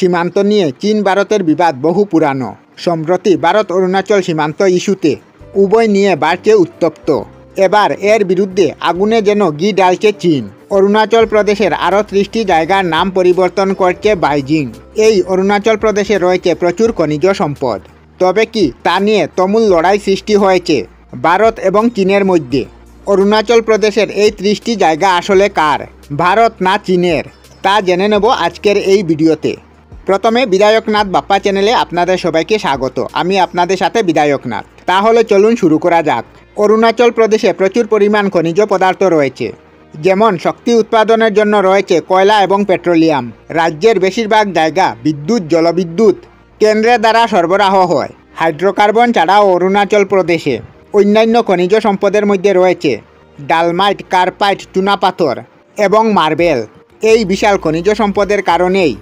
সীমান্ত নিয়ে চীন ভারতের বিবাদ বহু পুরানো। সম্প্রতি ভারত অরুণাচল সীমান্ত ইস্যুতে উভয় নিয়ে বাড়ছে উত্তপ্ত। এবার এর বিরুদ্ধে আগুনে যেন ঘি ঢালছে চীন। অরুণাচল প্রদেশের আরও 30টি জায়গার নাম পরিবর্তন করছে বেইজিং। এই অরুণাচল প্রদেশে রয়েছে প্রচুর খনিজ সম্পদ। তবে কি তা নিয়ে তুমুল লড়াই সৃষ্টি হয়েছে ভারত এবং চীনের মধ্যে। অরুণাচল প্রদেশের এই 30টি জায়গা আসলে কার, ভারত না চীনের, তা জেনে নেব আজকের এই ভিডিওতে। প্রথমে বিধায়কনাথ বাপ্পা চ্যানেলে আপনাদের সবাইকে স্বাগত। আমি আপনাদের সাথে বিধায়কনাথ। তাহলে চলুন শুরু করা যাক। অরুণাচল প্রদেশে প্রচুর পরিমাণ খনিজ পদার্থ রয়েছে, যেমন শক্তি উৎপাদনের জন্য রয়েছে কয়লা এবং পেট্রোলিয়াম। রাজ্যের বেশিরভাগ জায়গা বিদ্যুৎ, জলবিদ্যুৎ কেন্দ্রের দ্বারা সরবরাহ হয়। হাইড্রোকার্বন ছাড়াও অরুণাচল প্রদেশে অন্যান্য খনিজ সম্পদের মধ্যে রয়েছে ডালমাইট, কার্পাইট, চুনাপাথর এবং মার্বেল। এই বিশাল খনিজ সম্পদের কারণেই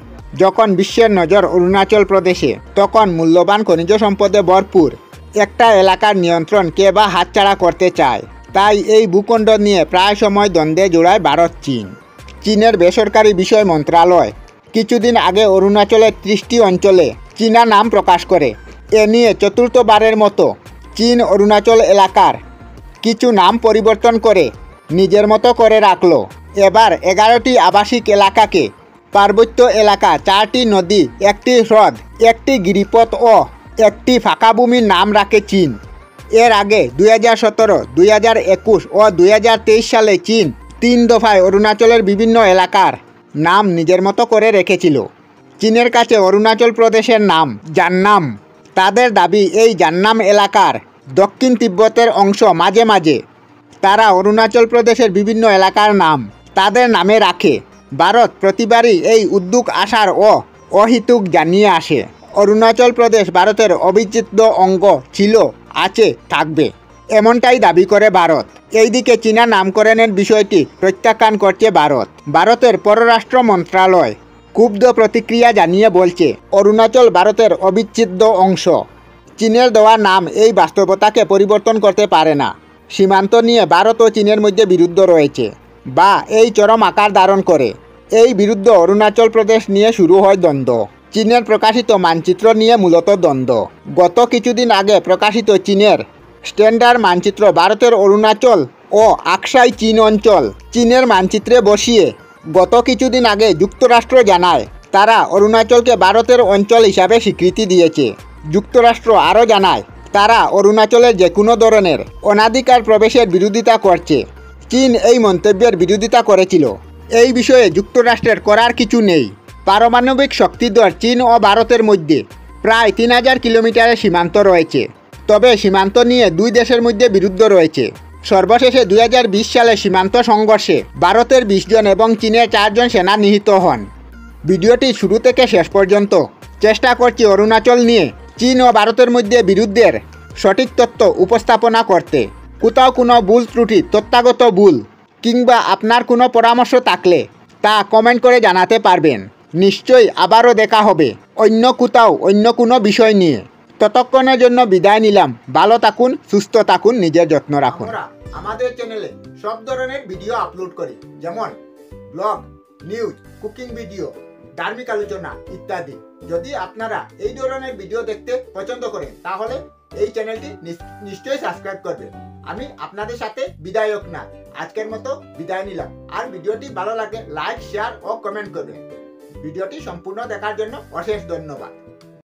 যখন বিশ্বের নজর অরুণাচল প্রদেশে, তখন মূল্যবান খনিজ সম্পদে ভরপুর একটা এলাকার নিয়ন্ত্রণ কে বা হাতছাড়া করতে চায়। তাই এই ভূখণ্ড নিয়ে প্রায় সময় দ্বন্দ্বে জোড়ায় ভারত চীন। চীনের বেসরকারি বিষয় মন্ত্রণালয় কিছুদিন আগে অরুণাচলের 30টি অঞ্চলে চীনা নাম প্রকাশ করে। এ নিয়ে চতুর্থবারের মতো চীন অরুণাচল এলাকার কিছু নাম পরিবর্তন করে নিজের মতো করে রাখল। এবার 11টি আবাসিক এলাকাকে পার্বত্য এলাকা, 4টি নদী, 1টি হ্রদ, 1টি গিরিপথ ও 1টি ফাঁকা ভূমির নাম রাখে চীন। এর আগে 2017, 2021 ও 2023 সালে চীন 3 দফায় অরুণাচলের বিভিন্ন এলাকার নাম নিজের মতো করে রেখেছিল। চীনের কাছে অরুণাচল প্রদেশের নাম জান্নাম। তাদের দাবি এই জান্নাম এলাকার দক্ষিণ তিব্বতের অংশ। মাঝে মাঝে তারা অরুণাচল প্রদেশের বিভিন্ন এলাকার নাম তাদের নামে রাখে। ভারত প্রতিবারই এই উদ্যোগ আসার অহিতুক জানিয়ে আসে। অরুণাচল প্রদেশ ভারতের অবিচ্ছেদ্য অঙ্গ ছিল, আছে, থাকবে, এমনটাই দাবি করে ভারত। এইদিকে চীনা নামকরণের বিষয়টি প্রত্যাখ্যান করছে ভারত। ভারতের পররাষ্ট্র মন্ত্রণালয় ক্ষুব্ধ প্রতিক্রিয়া জানিয়ে বলছে, অরুণাচল ভারতের অবিচ্ছেদ্য অংশ। চীনের দেওয়া নাম এই বাস্তবতাকে পরিবর্তন করতে পারে না। সীমান্ত নিয়ে ভারত ও চীনের মধ্যে বিরুদ্ধ রয়েছে বা এই চরম আকার ধারণ করে। এই বিরুদ্ধ অরুণাচল প্রদেশ নিয়ে শুরু হয় দ্বন্দ্ব। চীনের প্রকাশিত মানচিত্র নিয়ে মূলত দ্বন্দ্ব। গত কিছুদিন আগে প্রকাশিত চীনের স্ট্যান্ডার্ড মানচিত্র ভারতের অরুণাচল ও আকসাই চীন অঞ্চল চীনের মানচিত্রে বসিয়ে গত কিছুদিন আগে যুক্তরাষ্ট্র জানায় তারা অরুণাচলকে ভারতের অঞ্চল হিসাবে স্বীকৃতি দিয়েছে। যুক্তরাষ্ট্র আরও জানায় তারা অরুণাচলের যে কোনো ধরনের অনাধিকার প্রবেশের বিরোধিতা করছে। চীন এই মন্তব্যের বিরোধিতা করেছিল। এই বিষয়ে যুক্তরাষ্ট্রের করার কিছু নেই। পারমাণবিক শক্তিধর চীন ও ভারতের মধ্যে প্রায় 3000 কিলোমিটারের সীমান্ত রয়েছে। তবে সীমান্ত নিয়ে দুই দেশের মধ্যে বিরুদ্ধ রয়েছে। সর্বশেষে 2020 সালে সীমান্ত সংঘর্ষে ভারতের 20 জন এবং চীনের 4 জন সেনা নিহত হন। ভিডিওটি শুরু থেকে শেষ পর্যন্ত চেষ্টা করছি অরুণাচল নিয়ে চীন ও ভারতের মধ্যে বিরুদ্ধের সঠিক তথ্য উপস্থাপনা করতে। কোথাও কোনো ভুল ত্রুটি, তথ্যগত ভুল কিংবা আপনার কোনো পরামর্শ থাকলে তা কমেন্ট করে জানাতে পারবেন। নিশ্চয়ই আবারও দেখা হবে অন্য কোথাও অন্য কোনো বিষয় নিয়ে। ততক্ষণের জন্য বিদায় নিলাম। ভালো থাকুন, সুস্থ থাকুন, নিজের যত্ন রাখুন। আমাদের চ্যানেলে সব ধরনের ভিডিও আপলোড করি, যেমন ব্লগ, নিউজ, কুকিং ভিডিও, ধার্মিক আলোচনা ইত্যাদি। যদি আপনারা এই ধরনের ভিডিও দেখতে পছন্দ করেন তাহলে এই চ্যানেলটি নিশ্চয়ই সাবস্ক্রাইব করবেন। আমি আপনাদের সাথে বিধায়কনাথ আজকের মতো বিদায় নিলাম। আর ভিডিওটি ভালো লাগে লাইক, শেয়ার ও কমেন্ট করবেন। ভিডিওটি সম্পূর্ণ দেখার জন্য অশেষ ধন্যবাদ।